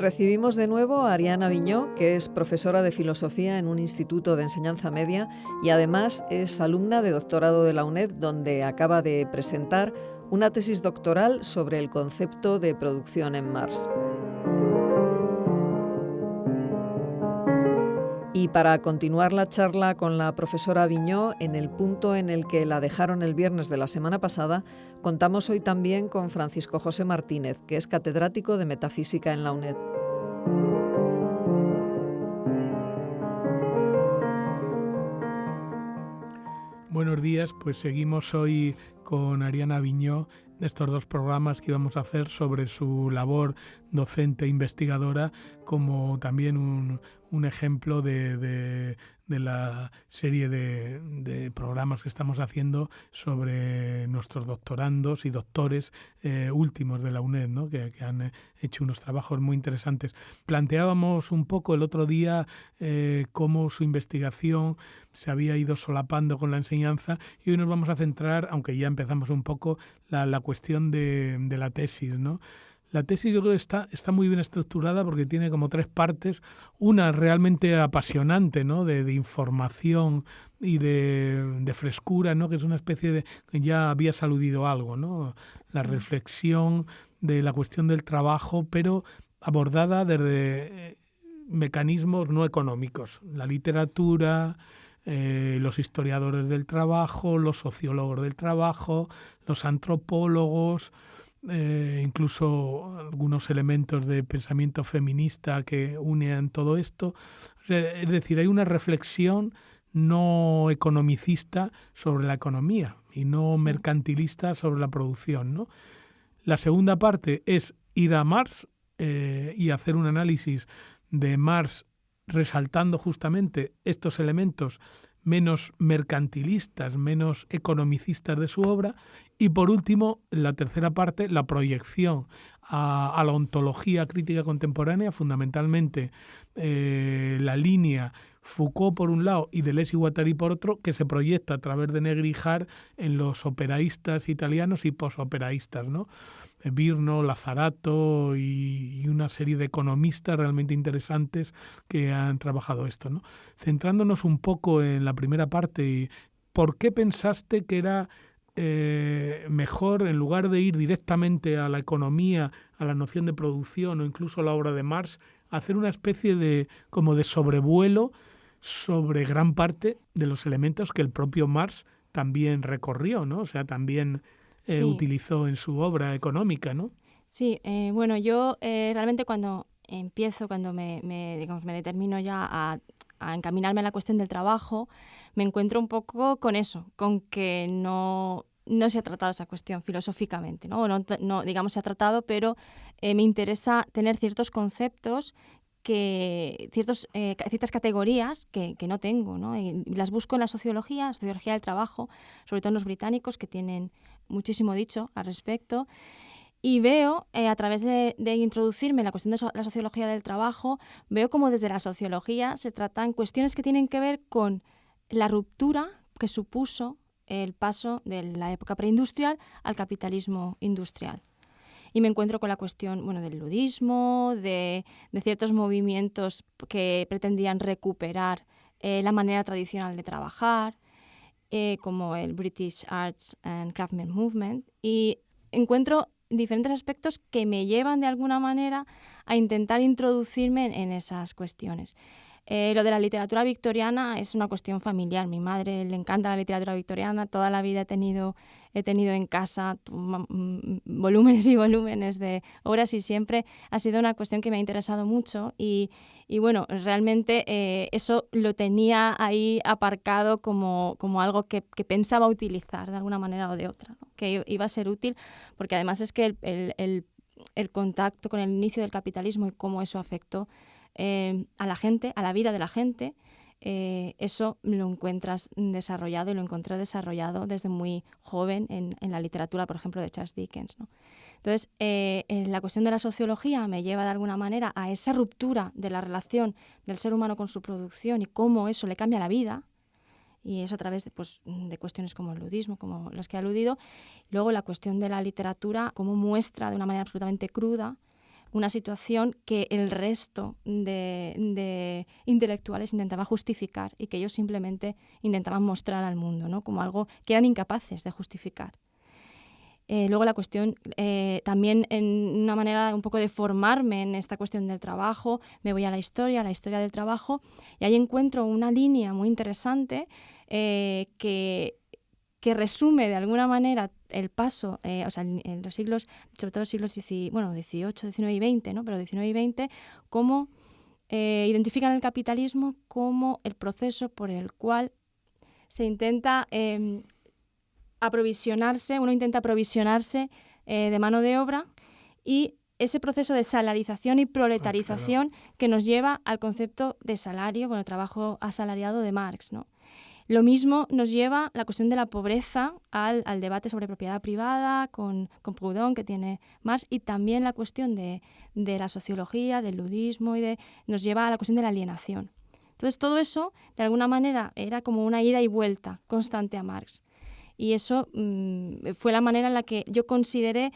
recibimos de nuevo a Ariana Viñó, que es profesora de filosofía en un instituto de enseñanza media y además es alumna de doctorado de la UNED, donde acaba de presentar una tesis doctoral sobre el concepto de producción en Mars. Y para continuar la charla con la profesora Viñó, en el punto en el que la dejaron el viernes de la semana pasada, contamos hoy también con Francisco José Martínez, que es catedrático de Metafísica en la UNED. Buenos días, pues seguimos hoy con Ariana Viñó de estos dos programas que íbamos a hacer sobre su labor docente e investigadora, como también un ejemplo de la serie de programas que estamos haciendo sobre nuestros doctorandos y doctores últimos de la UNED, ¿no? que han hecho unos trabajos muy interesantes. Planteábamos un poco el otro día cómo su investigación se había ido solapando con la enseñanza, y hoy nos vamos a centrar, aunque ya empezamos un poco, la cuestión de la tesis, ¿no? La tesis yo creo que está muy bien estructurada porque tiene como tres partes. Una realmente apasionante, ¿no? de información y de frescura, ¿no? Que es una especie de... Ya habías aludido algo, ¿no? La reflexión de la cuestión del trabajo, pero abordada desde mecanismos no económicos. La literatura, los historiadores del trabajo, los sociólogos del trabajo, los antropólogos... incluso algunos elementos de pensamiento feminista que unen todo esto. Es decir, hay una reflexión no economicista sobre la economía y no mercantilista sobre la producción, ¿no? La segunda parte es ir a Mars y hacer un análisis de Mars resaltando justamente estos elementos menos mercantilistas, menos economicistas de su obra. Y por último, la tercera parte, la proyección a la ontología crítica contemporánea, fundamentalmente la línea Foucault por un lado y Deleuze y Guattari por otro, que se proyecta a través de Negri-Hart en los operaístas italianos y posoperaístas, ¿no? Virno, Lazzarato y una serie de economistas realmente interesantes que han trabajado esto, ¿no? Centrándonos un poco en la primera parte, ¿por qué pensaste que era mejor, en lugar de ir directamente a la economía, a la noción de producción o incluso a la obra de Marx, hacer una especie de como de sobrevuelo sobre gran parte de los elementos que el propio Marx también recorrió, ¿no? O sea, también utilizó en su obra económica, ¿no? Sí, bueno, yo realmente cuando me determino ya a encaminarme a la cuestión del trabajo, me encuentro un poco con eso, con que no se ha tratado esa cuestión filosóficamente, ¿no? No digamos se ha tratado, pero me interesa tener ciertos conceptos ciertas categorías que no tengo, ¿no? Y las busco en la sociología del trabajo, sobre todo en los británicos, que tienen muchísimo dicho al respecto. Y veo, a través de introducirme en la cuestión de la sociología del trabajo, veo como desde la sociología se tratan cuestiones que tienen que ver con la ruptura que supuso el paso de la época preindustrial al capitalismo industrial. Y me encuentro con la cuestión del ludismo, de ciertos movimientos que pretendían recuperar la manera tradicional de trabajar, como el British Arts and Craftsmen Movement. Y encuentro diferentes aspectos que me llevan de alguna manera a intentar introducirme en esas cuestiones. Lo de la literatura victoriana es una cuestión familiar. Mi madre le encanta la literatura victoriana. Toda la vida he tenido en casa volúmenes y volúmenes de obras y siempre ha sido una cuestión que me ha interesado mucho y bueno, realmente eso lo tenía ahí aparcado como algo que pensaba utilizar de alguna manera o de otra, ¿no? Que iba a ser útil porque además es que el contacto con el inicio del capitalismo y cómo eso afectó a la gente, a la vida de la gente, eso lo encuentras desarrollado y lo encontré desarrollado desde muy joven en la literatura, por ejemplo, de Charles Dickens, ¿no? Entonces, la cuestión de la sociología me lleva de alguna manera a esa ruptura de la relación del ser humano con su producción y cómo eso le cambia la vida, y eso a través de cuestiones como el ludismo, como las que he aludido. Luego la cuestión de la literatura, cómo muestra de una manera absolutamente cruda una situación que el resto de intelectuales intentaban justificar y que ellos simplemente intentaban mostrar al mundo, ¿no? Como algo que eran incapaces de justificar. Luego la cuestión, también en una manera un poco de formarme en esta cuestión del trabajo, me voy a la historia del trabajo, y ahí encuentro una línea muy interesante que resume de alguna manera el paso, en los siglos, sobre todo los siglos XVIII, XIX y XX, ¿no? Pero XIX y XX, cómo identifican el capitalismo como el proceso por el cual se intenta uno intenta aprovisionarse de mano de obra, y ese proceso de salarización y proletarización que nos lleva al concepto de salario, trabajo asalariado de Marx, ¿no? Lo mismo nos lleva la cuestión de la pobreza al debate sobre propiedad privada con Proudhon, que tiene Marx, y también la cuestión de la sociología, del ludismo, nos lleva a la cuestión de la alienación. Entonces, todo eso, de alguna manera, era como una ida y vuelta constante a Marx. Y eso fue la manera en la que yo consideré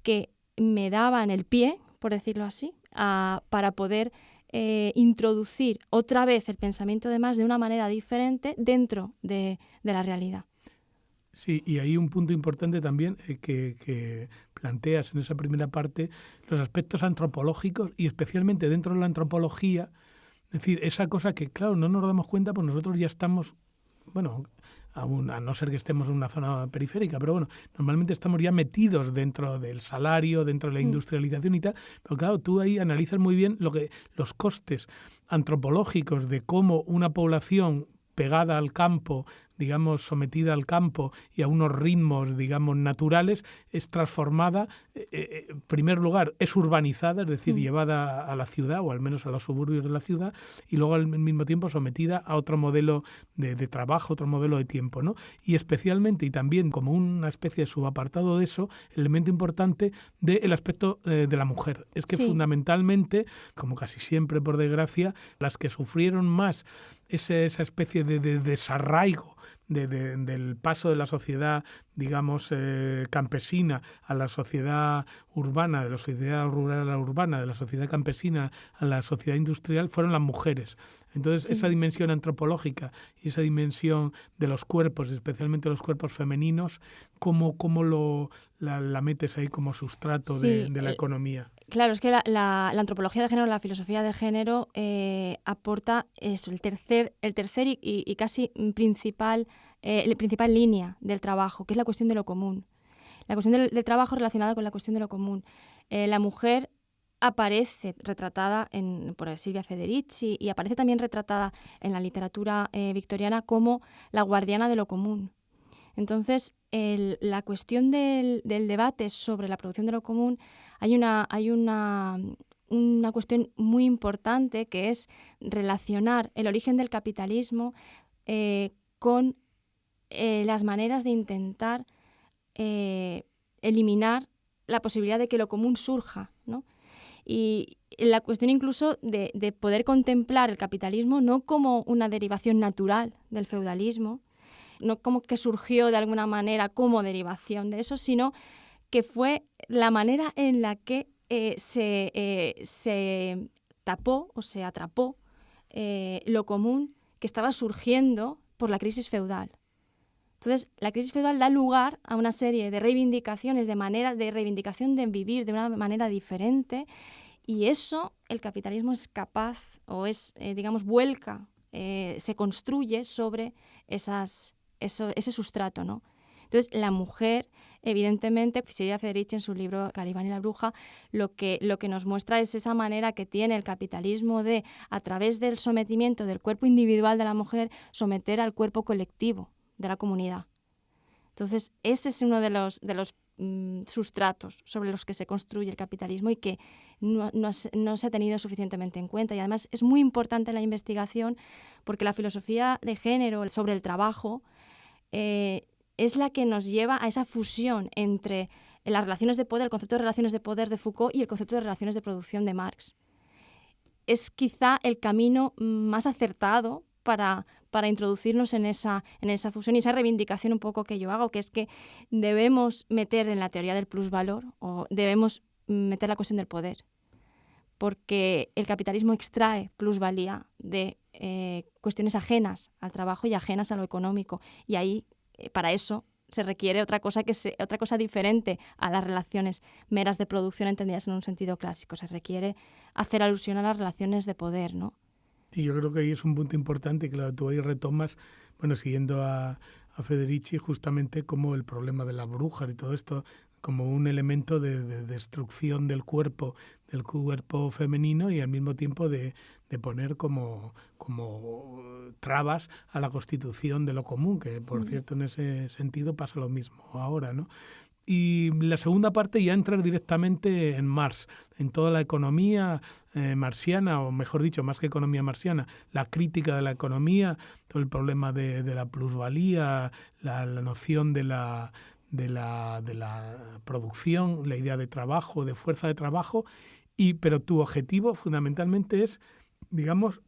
que me daban el pie, por decirlo así, para poder introducir otra vez el pensamiento de Marx de una manera diferente dentro de la realidad. Sí, y hay un punto importante también que planteas en esa primera parte, los aspectos antropológicos, y especialmente dentro de la antropología, es decir, esa cosa que, claro, no nos damos cuenta, pues nosotros ya estamos, a no ser que estemos en una zona periférica, pero normalmente estamos ya metidos dentro del salario, dentro de la industrialización y tal, pero claro, tú ahí analizas muy bien los costes antropológicos de cómo una población pegada al campo, digamos, sometida al campo y a unos ritmos, digamos, naturales, es transformada, en primer lugar, es urbanizada, es decir, llevada a la ciudad, o al menos a los suburbios de la ciudad, y luego al mismo tiempo sometida a otro modelo de trabajo, otro modelo de tiempo, ¿no? Y especialmente, y también como una especie de subapartado de eso, el elemento importante del aspecto de la mujer. Es que fundamentalmente, como casi siempre, por desgracia, las que sufrieron más esa especie de desarraigo del paso de la sociedad, digamos, campesina a la sociedad urbana, de la sociedad rural a la urbana, de la sociedad campesina a la sociedad industrial, fueron las mujeres. Entonces, esa dimensión antropológica y esa dimensión de los cuerpos, especialmente los cuerpos femeninos, ¿cómo la metes ahí como sustrato de la economía? Claro, es que la antropología de género, la filosofía de género, aporta eso, el tercer y casi principal línea del trabajo, que es la cuestión de lo común. La cuestión del trabajo relacionada con la cuestión de lo común. La mujer aparece retratada por Silvia Federici, y aparece también retratada en la literatura victoriana como la guardiana de lo común. Entonces, la cuestión del debate sobre la producción de lo común, hay una cuestión muy importante, que es relacionar el origen del capitalismo con las maneras de intentar eliminar la posibilidad de que lo común surja, ¿no? Y la cuestión incluso de poder contemplar el capitalismo no como una derivación natural del feudalismo, no como que surgió de alguna manera como derivación de eso, sino que fue la manera en la que se tapó o se atrapó lo común que estaba surgiendo por la crisis feudal. Entonces, la crisis feudal da lugar a una serie de reivindicaciones, de maneras de reivindicación de vivir de una manera diferente, y eso el capitalismo es capaz, o vuelca, se construye sobre ese sustrato, ¿no? Entonces, la mujer, evidentemente, Silvia Federici en su libro Calibán y la bruja, lo que nos muestra es esa manera que tiene el capitalismo de, a través del sometimiento del cuerpo individual de la mujer, someter al cuerpo colectivo de la comunidad. Entonces, ese es uno de los sustratos sobre los que se construye el capitalismo y que no se ha tenido suficientemente en cuenta. Y además es muy importante la investigación, porque la filosofía de género sobre el trabajo es la que nos lleva a esa fusión entre las relaciones de poder, el concepto de relaciones de poder de Foucault y el concepto de relaciones de producción de Marx. Es quizá el camino más acertado para introducirnos en esa fusión y esa reivindicación un poco que yo hago, que es que debemos meter en la teoría del plusvalor, o debemos meter la cuestión del poder. porque el capitalismo extrae plusvalía de cuestiones ajenas al trabajo y ajenas a lo económico. Y ahí, para eso, se requiere otra cosa diferente a las relaciones meras de producción entendidas en un sentido clásico. Se requiere hacer alusión a las relaciones de poder, ¿no? Y yo creo que ahí es un punto importante, claro, tú ahí retomas, bueno, siguiendo a Federici, justamente como el problema de las brujas y todo esto, como un elemento de destrucción del cuerpo femenino y al mismo tiempo de poner como trabas a la constitución de lo común, que por cierto en ese sentido pasa lo mismo ahora, ¿no? Y la segunda parte ya entra directamente en Marx, en toda la economía marxiana, o mejor dicho, más que economía marxiana, la crítica de la economía, todo el problema de la plusvalía, la noción de la producción, la idea de trabajo, de fuerza de trabajo, pero tu objetivo fundamentalmente es, digamos,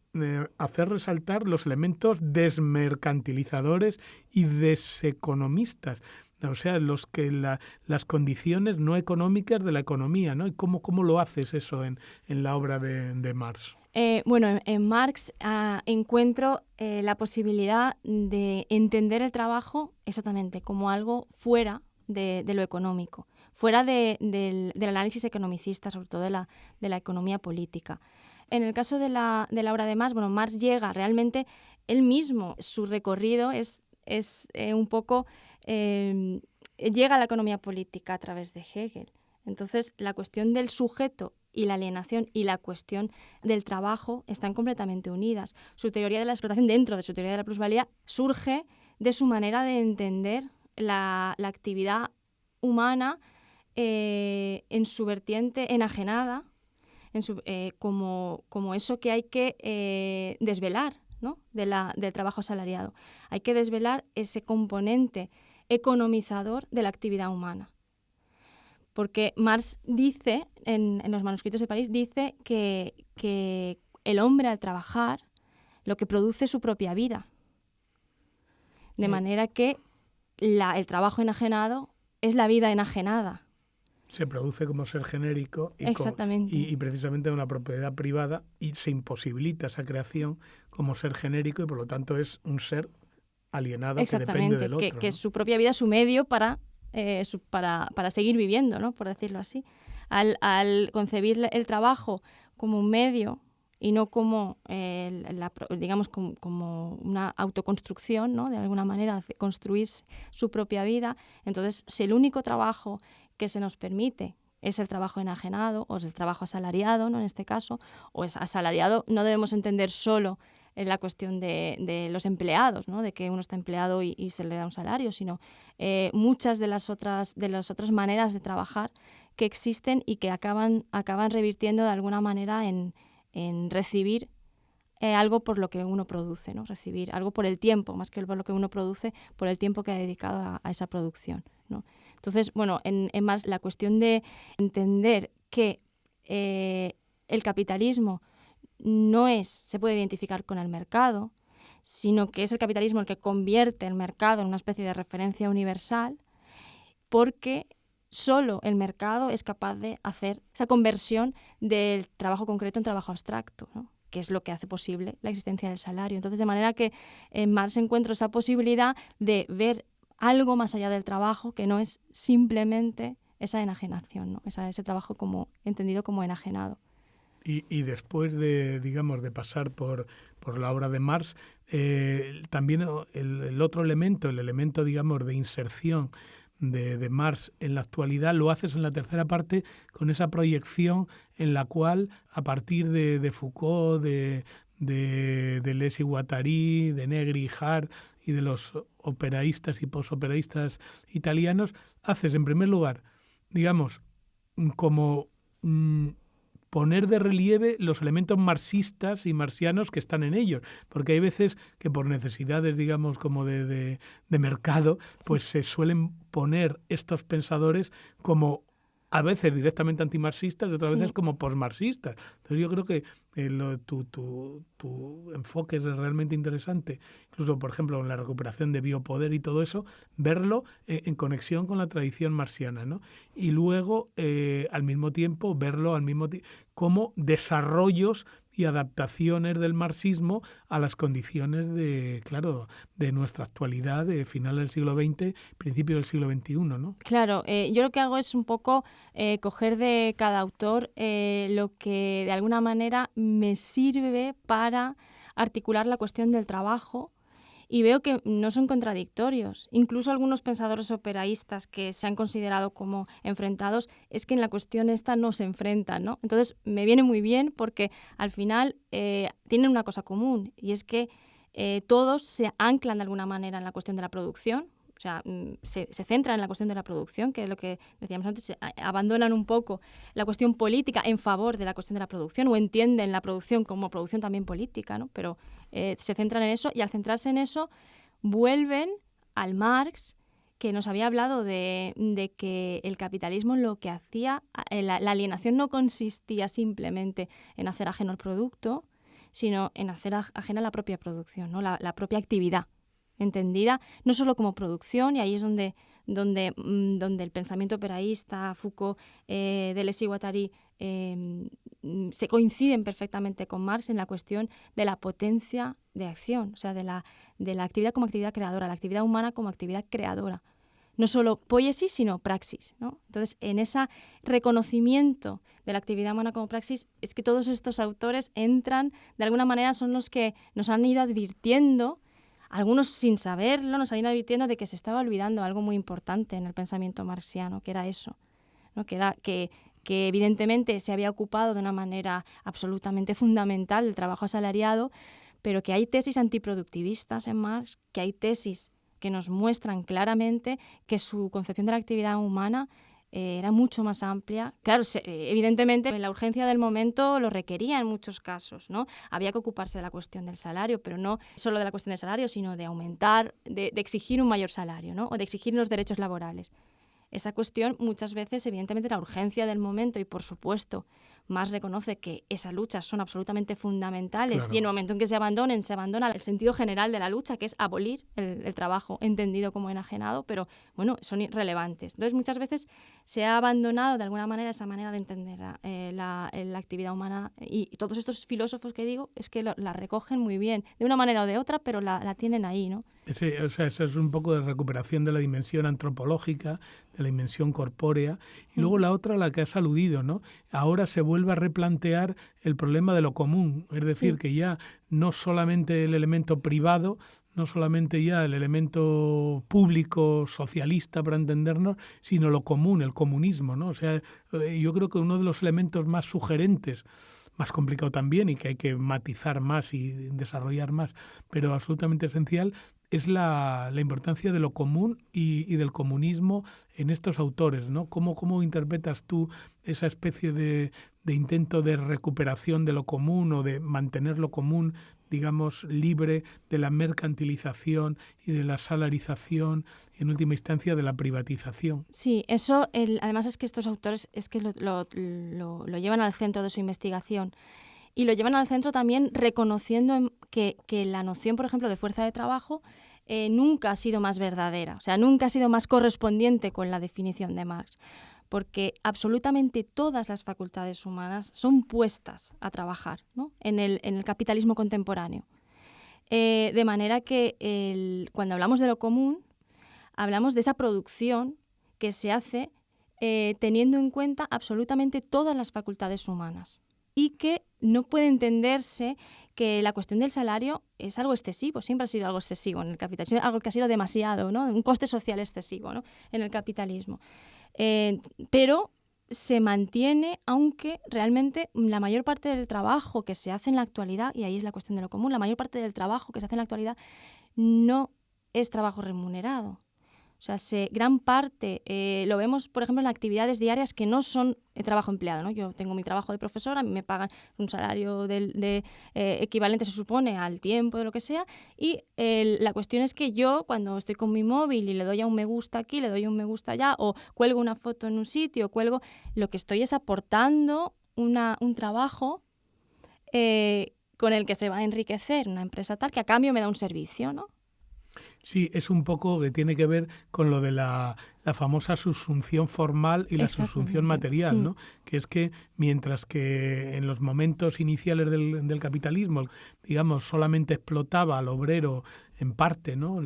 hacer resaltar los elementos desmercantilizadores y deseconomistas, o sea, las condiciones no económicas de la economía, ¿no? ¿Y cómo lo haces eso en la obra de Marx? Bueno, en Marx encuentro la posibilidad de entender el trabajo exactamente como algo fuera de lo económico, fuera del análisis economicista, sobre todo de la economía política. En el caso de la obra de Marx, bueno, Marx llega realmente él mismo, su recorrido es un poco... llega a la economía política a través de Hegel. Entonces, la cuestión del sujeto y la alienación y la cuestión del trabajo están completamente unidas. Su teoría de la explotación, dentro de su teoría de la plusvalía, surge de su manera de entender la actividad humana en su vertiente enajenada, como eso que hay que desvelar, ¿no? del trabajo asalariado. Hay que desvelar ese componente economizador de la actividad humana. Porque Marx dice, en los manuscritos de París, dice que el hombre al trabajar lo que produce es su propia vida. De manera que el trabajo enajenado es la vida enajenada. Se produce como ser genérico Exactamente. y precisamente una propiedad privada y se imposibilita esa creación como ser genérico y por lo tanto es un ser alienado que depende del otro. Que su propia vida es su medio para seguir viviendo, ¿no? Por decirlo así. Al concebir el trabajo como un medio y no como, digamos, como una autoconstrucción, ¿no? De alguna manera, construir su propia vida. Entonces, si el único trabajo que se nos permite es el trabajo enajenado o es el trabajo asalariado, ¿no? En este caso, o es asalariado, no debemos entender solo la cuestión de los empleados, ¿no? De que uno está empleado y se le da un salario, sino muchas de las otras maneras de trabajar que existen y que acaban revirtiendo de alguna manera en recibir algo por lo que uno produce, ¿no? Recibir algo por el tiempo, más que por lo que uno produce, por el tiempo que ha dedicado a esa producción, ¿no? Entonces, bueno, en más la cuestión de entender que el capitalismo no se puede identificar con el mercado, sino que es el capitalismo el que convierte el mercado en una especie de referencia universal, porque solo el mercado es capaz de hacer esa conversión del trabajo concreto en trabajo abstracto, ¿no? Que es lo que hace posible la existencia del salario. Entonces, de manera que en Marx encuentro esa posibilidad de ver algo más allá del trabajo, que no es simplemente esa enajenación, ¿no? Ese trabajo entendido como enajenado. Y después de pasar por la obra de Marx, también el otro elemento, el elemento, digamos, de inserción de Marx en la actualidad, lo haces en la tercera parte con esa proyección en la cual, a partir de Foucault, de Deleuze y Guattari, de Negri y Hart y de los operaístas y posoperaístas italianos, haces en primer lugar, digamos, como poner de relieve los elementos marxistas y marxianos que están en ellos, porque hay veces que por necesidades, digamos, como de mercado, pues se suelen poner estos pensadores como a veces directamente antimarxistas y otras Sí. veces como posmarxistas. Entonces yo creo que tu enfoque es realmente interesante, incluso por ejemplo en la recuperación de biopoder y todo eso, verlo en conexión con la tradición marxiana, ¿no? Y luego al mismo tiempo verlo como desarrollos y adaptaciones del marxismo a las condiciones de nuestra actualidad, de final del siglo XX, principio del siglo XXI, ¿no? Claro, yo lo que hago es un poco coger de cada autor lo que de alguna manera me sirve para articular la cuestión del trabajo, y veo que no son contradictorios. Incluso algunos pensadores operaístas que se han considerado como enfrentados, es que en la cuestión esta no se enfrentan, ¿no? Entonces me viene muy bien porque al final tienen una cosa común, y es que todos se anclan de alguna manera en la cuestión de la producción. O sea, se centran en la cuestión de la producción, que es lo que decíamos antes, abandonan un poco la cuestión política en favor de la cuestión de la producción, o entienden la producción como producción también política, ¿no? Pero se centran en eso, y al centrarse en eso vuelven al Marx, que nos había hablado de que el capitalismo lo que hacía, la alienación no consistía simplemente en hacer ajeno al producto, sino en hacer ajena la propia producción, ¿no? La propia actividad, entendida no solo como producción, y ahí es donde el pensamiento operaísta, Foucault, Deleuze y Guattari se coinciden perfectamente con Marx en la cuestión de la potencia de acción, o sea, de la actividad como actividad creadora, la actividad humana como actividad creadora. No solo poiesis, sino praxis, ¿no? Entonces, en ese reconocimiento de la actividad humana como praxis, es que todos estos autores entran, de alguna manera son los que nos han ido advirtiendo, algunos sin saberlo, nos han ido advirtiendo de que se estaba olvidando algo muy importante en el pensamiento marxiano, que era eso, ¿no? Que era que evidentemente se había ocupado de una manera absolutamente fundamental del trabajo asalariado, pero que hay tesis antiproductivistas en Marx, que hay tesis que nos muestran claramente que su concepción de la actividad humana era mucho más amplia. Claro, evidentemente la urgencia del momento lo requería en muchos casos, ¿no? Había que ocuparse de la cuestión del salario, pero no solo de la cuestión del salario, sino de aumentar, de exigir un mayor salario, ¿no? O de exigir los derechos laborales. Esa cuestión muchas veces, evidentemente, la urgencia del momento, y por supuesto Marx reconoce que esas luchas son absolutamente fundamentales, claro. Y en el momento en que se abandona el sentido general de la lucha, que es abolir el trabajo entendido como enajenado, pero bueno, son irrelevantes. Entonces muchas veces se ha abandonado de alguna manera esa manera de entender la actividad humana, y todos estos filósofos que digo es que la recogen muy bien, de una manera o de otra, pero la tienen ahí, ¿no? Sí, o sea, eso es un poco de recuperación de la dimensión antropológica, de la dimensión corpórea, y luego la otra, la que has aludido, ¿no? Ahora se vuelve a replantear el problema de lo común, es decir, que ya no solamente el elemento privado, no solamente ya el elemento público socialista, para entendernos, sino lo común, el comunismo, ¿no? O sea, yo creo que uno de los elementos más sugerentes, más complicado también y que hay que matizar más y desarrollar más, pero absolutamente esencial, es la importancia de lo común y del comunismo en estos autores, ¿no? ¿Cómo interpretas tú esa especie de intento de recuperación de lo común, o de mantener lo común, digamos, libre de la mercantilización y de la salarización y, en última instancia, de la privatización? Sí, eso, además es que estos autores es que lo llevan al centro de su investigación. Y lo llevan al centro también reconociendo que la noción, por ejemplo, de fuerza de trabajo nunca ha sido más verdadera, o sea, nunca ha sido más correspondiente con la definición de Marx, porque absolutamente todas las facultades humanas son puestas a trabajar, ¿no? en el capitalismo contemporáneo. De manera que cuando hablamos de lo común, hablamos de esa producción que se hace teniendo en cuenta absolutamente todas las facultades humanas, y que no puede entenderse que la cuestión del salario es algo excesivo, siempre ha sido algo excesivo en el capitalismo, algo que ha sido demasiado, ¿no? Un coste social excesivo, ¿no? En el capitalismo. Pero se mantiene, aunque realmente la mayor parte del trabajo que se hace en la actualidad, y ahí es la cuestión de lo común, la mayor parte del trabajo que se hace en la actualidad no es trabajo remunerado. O sea, gran parte lo vemos, por ejemplo, en actividades diarias que no son trabajo empleado, ¿no? Yo tengo mi trabajo de profesora, a mí me pagan un salario equivalente, se supone, al tiempo, de lo que sea, y la cuestión es que yo, cuando estoy con mi móvil y le doy a un me gusta aquí, le doy a un me gusta allá, o cuelgo una foto en un sitio, lo que estoy es aportando un trabajo con el que se va a enriquecer una empresa tal que a cambio me da un servicio, ¿no? Sí, es un poco que tiene que ver con lo de la famosa subsunción formal y la subsunción material, ¿no? Que es que mientras que en los momentos iniciales del capitalismo, digamos, solamente explotaba al obrero en parte, ¿no?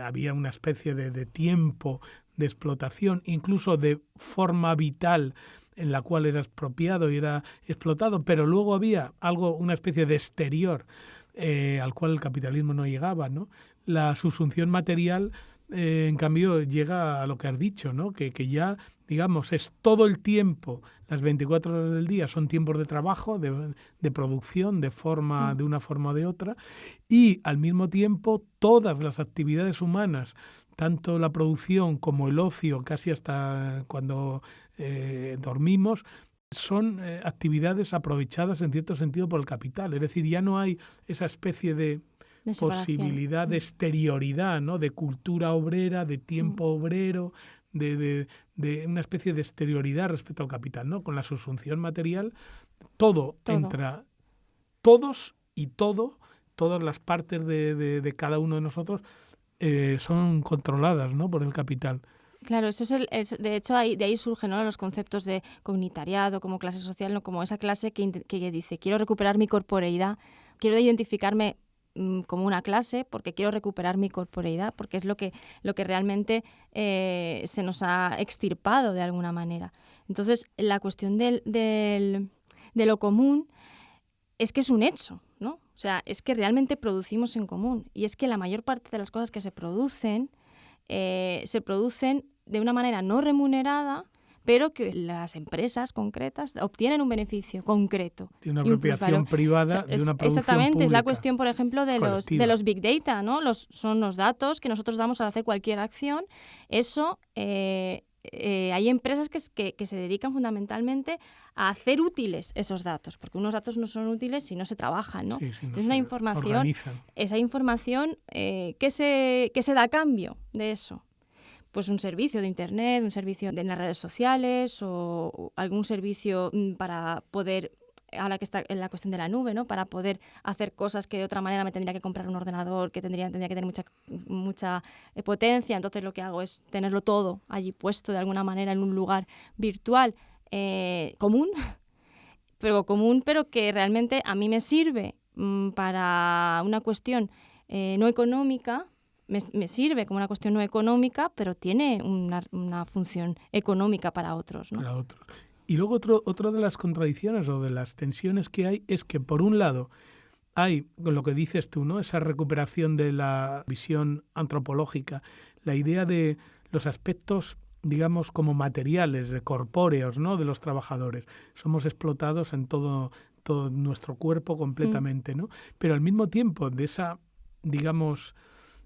Había una especie de tiempo de explotación, incluso de forma vital en la cual era expropiado y era explotado, pero luego había una especie de exterior al cual el capitalismo no llegaba, ¿no? La subsunción material, en cambio, llega a lo que has dicho, ¿no? Que ya, digamos, es todo el tiempo, las 24 horas del día son tiempos de trabajo, de producción, de una forma o de otra, y al mismo tiempo todas las actividades humanas, tanto la producción como el ocio, casi hasta cuando dormimos, son actividades aprovechadas en cierto sentido por el capital. Es decir, ya no hay esa especie de posibilidad de exterioridad, ¿no? De cultura obrera, de tiempo obrero, de una especie de exterioridad respecto al capital, ¿no? Con la subsunción material, todo. Entra, todos y todas las partes de cada uno de nosotros son controladas, ¿no? Por el capital. Claro, eso de hecho de ahí surgen, ¿no? Los conceptos de cognitariado como clase social, ¿no? Como esa clase que dice, quiero recuperar mi corporeidad, quiero identificarme como una clase porque quiero recuperar mi corporeidad, porque es lo que realmente se nos ha extirpado de alguna manera. Entonces, la cuestión de lo común es que es un hecho, ¿no? O sea, es que realmente producimos en común, y es que la mayor parte de las cosas que se producen de una manera no remunerada, pero que las empresas concretas obtienen un beneficio concreto. De una apropiación privada, de una producción exactamente, pública. Es la cuestión, por ejemplo, de los big data, ¿no? Son los datos que nosotros damos al hacer cualquier acción. Eso, hay empresas que se dedican fundamentalmente a hacer útiles esos datos, porque unos datos no son útiles si no se trabajan, ¿no? Sí, no es una información, esa información ¿qué se da a cambio de eso? Pues un servicio de Internet, un servicio en las redes sociales o algún servicio para poder, ahora que está en la cuestión de la nube, ¿no? Para poder hacer cosas que de otra manera me tendría que comprar un ordenador, que tendría que tener mucha potencia. Entonces lo que hago es tenerlo todo allí puesto de alguna manera en un lugar virtual común, pero que realmente a mí me sirve para una cuestión no económica. Me sirve como una cuestión no económica, pero tiene una función económica para otros, ¿no? Para otros. Y luego otra de las contradicciones o de las tensiones que hay es que, por un lado, hay, con lo que dices tú, ¿no? Esa recuperación de la visión antropológica, la idea de los aspectos, digamos, como materiales, corpóreos, ¿no? De los trabajadores. Somos explotados en todo nuestro cuerpo completamente, ¿no? Pero al mismo tiempo de esa, digamos,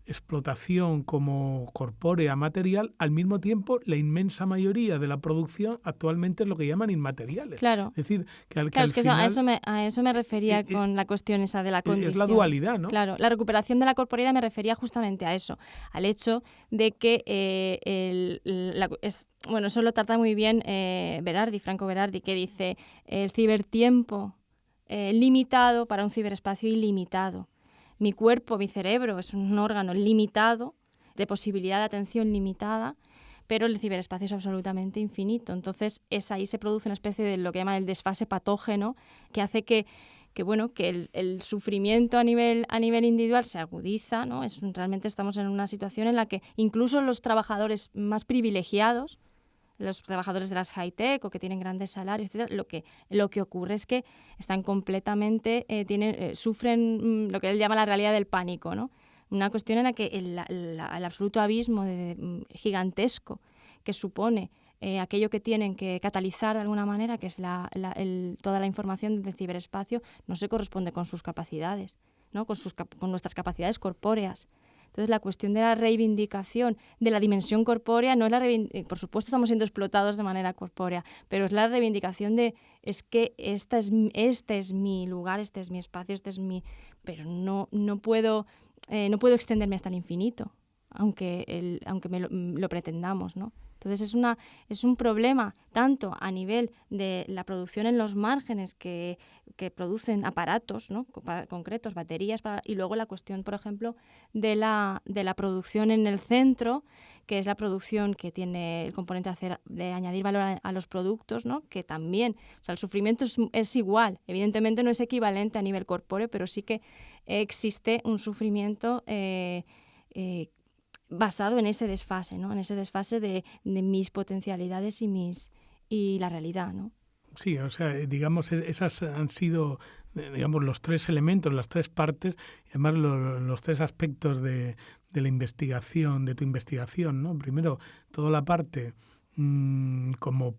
explotación como corpórea material, al mismo tiempo la inmensa mayoría de la producción actualmente es lo que llaman inmateriales. Claro. Es decir, que al es que final, a eso me refería con la cuestión esa de la condición. Es la dualidad, ¿no? Claro, la recuperación de la corporeidad me refería justamente a eso, al hecho de que eso lo trata muy bien Franco Berardi, que dice el cibertiempo limitado para un ciberespacio ilimitado. Mi cuerpo, mi cerebro, es un órgano limitado, de posibilidad de atención limitada, pero el ciberespacio es absolutamente infinito. Entonces, ahí se produce una especie de lo que llaman el desfase patógeno, que hace que el sufrimiento a nivel individual se agudiza, ¿no? Realmente estamos en una situación en la que incluso los trabajadores más privilegiados, los trabajadores de las high-tech o que tienen grandes salarios, etc., lo que ocurre es que están completamente, sufren lo que él llama la realidad del pánico, ¿no? Una cuestión en la que el absoluto abismo gigantesco que supone aquello que tienen que catalizar de alguna manera, que es toda la información del ciberespacio, no se corresponde con sus capacidades, ¿no? Con nuestras capacidades corpóreas. Entonces, la cuestión de la reivindicación de la dimensión corpórea no es por supuesto estamos siendo explotados de manera corpórea, pero es la reivindicación de es que este es mi lugar, este es mi espacio, este es mi... Pero no puedo extenderme hasta el infinito, aunque lo pretendamos, ¿no? Entonces es un problema tanto a nivel de la producción en los márgenes que producen aparatos, ¿no? Concretos, baterías, y luego la cuestión, por ejemplo, de la producción en el centro, que es la producción que tiene el componente de añadir valor a los productos, ¿no? Que también, o sea, el sufrimiento es igual, evidentemente no es equivalente a nivel corpóreo, pero sí que existe un sufrimiento basado en ese desfase, ¿no? En ese desfase de mis potencialidades y la realidad, ¿no? Sí, o sea, digamos, esas han sido, digamos, los tres elementos, las tres partes, y además los tres aspectos de la investigación, de tu investigación, ¿no? Primero, toda la parte como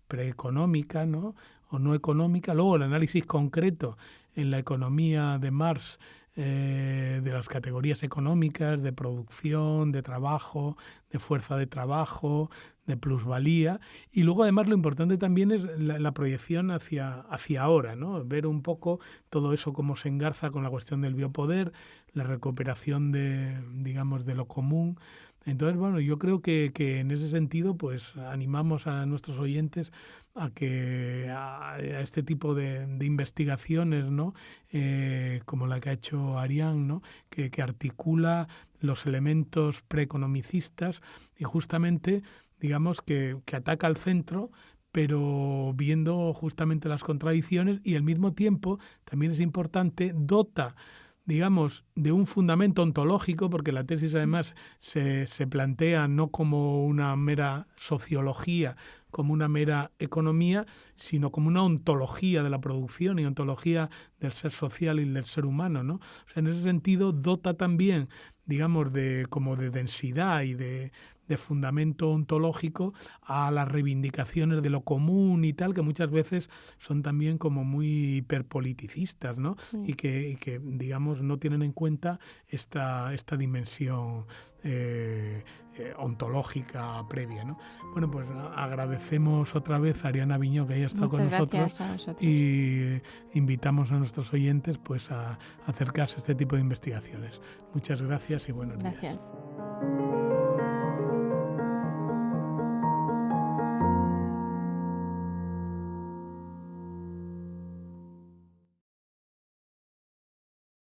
preeconómica, ¿no? O no económica, luego el análisis concreto en la economía de Marx, de las categorías económicas, de producción, de trabajo, de fuerza de trabajo, de plusvalía, y luego además lo importante también es la proyección hacia ahora, ¿no? Ver un poco todo eso cómo se engarza con la cuestión del biopoder, la recuperación digamos, de lo común. Entonces, bueno, yo creo que en ese sentido, pues animamos a nuestros oyentes a este tipo de investigaciones, ¿no? Como la que ha hecho Ariane, ¿no? Que articula los elementos preeconomicistas y justamente, digamos, que ataca al centro, pero viendo justamente las contradicciones, y al mismo tiempo, también es importante, dota, digamos, de un fundamento ontológico, porque la tesis además se plantea no como una mera sociología, como una mera economía, sino como una ontología de la producción y ontología del ser social y del ser humano, ¿no? O sea, en ese sentido dota también, digamos, como de densidad y de fundamento ontológico a las reivindicaciones de lo común y tal, que muchas veces son también como muy hiperpoliticistas, ¿no? Sí. Y que digamos, no tienen en cuenta esta dimensión ontológica previa, ¿no? Bueno, pues agradecemos otra vez a Ariane Aviñó que haya estado Muchas con nosotros, gracias a vosotros. y invitamos a nuestros oyentes pues a acercarse a este tipo de investigaciones. Muchas gracias y buenos días. Gracias.